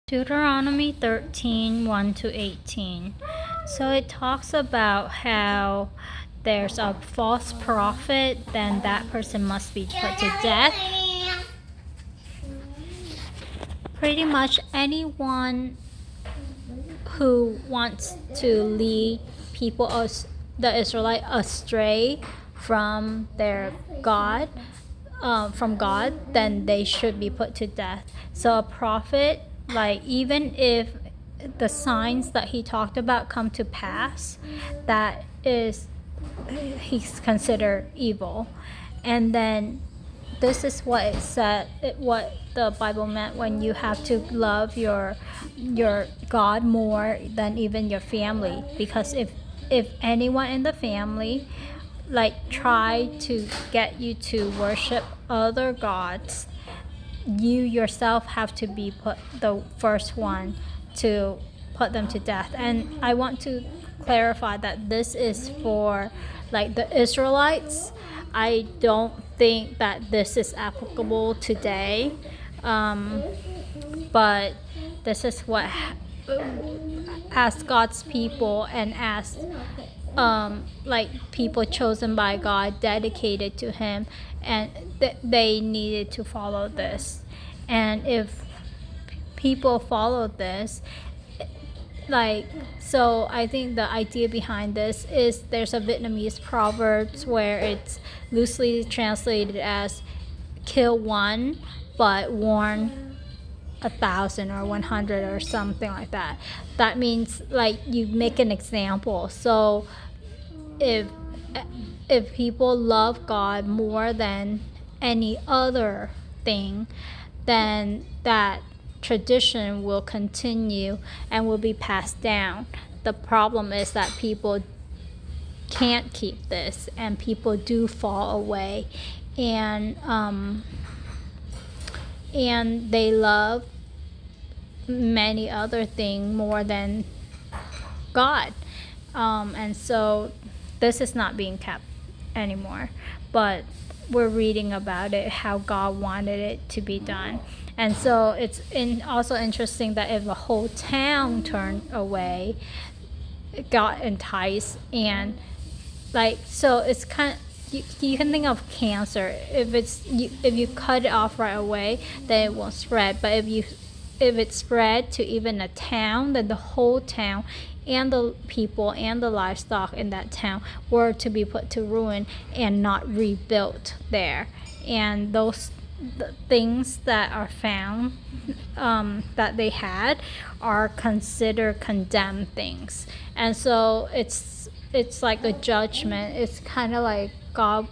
Deuteronomy 13:1-18. So it talks about how there's a false prophet, then that person must be put to death. Pretty much anyone who wants to lead people, the Israelite, astray from their God, from God, then they should be put to death. So a prophet, like, even if the signs that he talked about come to pass, that is, he's considered evil. And then this is what it said, what the Bible meant when you have to love your God more than even your family. Because if anyone in the family like try to get you to worship other gods, you yourself have to be put the first one to put them to death. And I want to clarify that this is for like the Israelites. I don't think that this is applicable today, but this is what as God's people and as like people chosen by God, dedicated to Him, and they needed to follow this. And if people follow this, so I think the idea behind this is there's a Vietnamese proverbs where it's loosely translated as kill one but warn 1,000 or 100 or something like that. That means like you make an example. So if people love God more than any other thing, then that tradition will continue and will be passed down. The problem is that people can't keep this, and people do fall away, and they love many other things more than God, and so this is not being kept anymore, but we're reading about it, how God wanted it to be done. And so it's also interesting that if a whole town turned away, it got enticed, and so it's kind of, you can think of cancer. If you cut it off right away, then it won't spread. But if it spread to even a town, then the whole town and the people and the livestock in that town were to be put to ruin and not rebuilt there. And the things that are found that they had are considered condemned things. And so it's like a judgment. It's kind of like God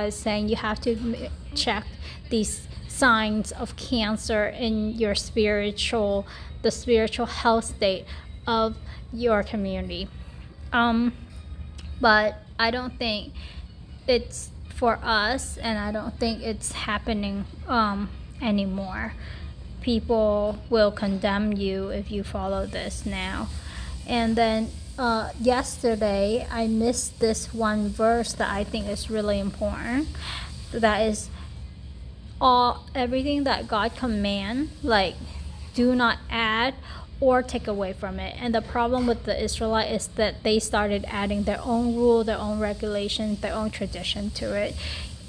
is saying you have to check these signs of cancer in your spiritual health state of your community. But I don't think it's for us, and I don't think it's happening anymore. People will condemn you if you follow this now. And then yesterday I missed this one verse that I think is really important. That is everything that God commands, like, do not add or take away from it. And the problem with the Israelite is that they started adding their own rule, their own regulations, their own tradition to it,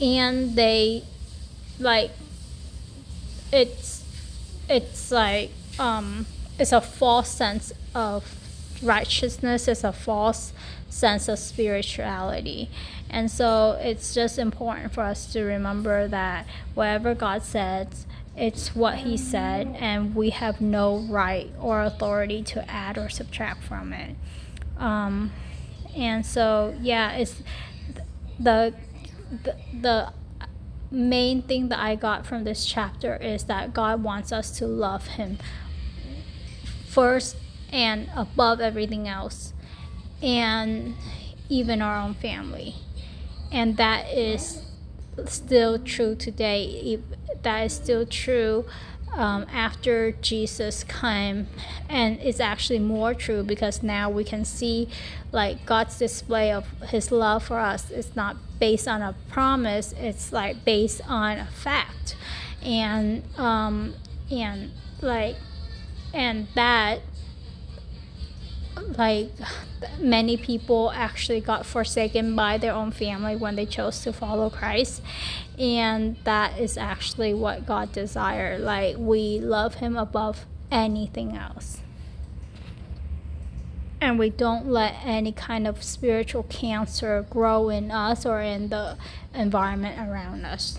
and they it's like it's a false sense of righteousness. It's a false sense of spirituality. And so it's just important for us to remember that whatever God says, it's what He said, and we have no right or authority to add or subtract from it. And so it's the main thing that I got from this chapter is that God wants us to love Him first and above everything else, and even our own family. And that is still true today. That is still true after Jesus came, and it's actually more true because now we can see like God's display of His love for us is not based on a promise, it's like based on a fact. And like And that, like, many people actually got forsaken by their own family when they chose to follow Christ. And that is actually what God desired. Like, we love him above anything else. And we don't let any kind of spiritual cancer grow in us or in the environment around us.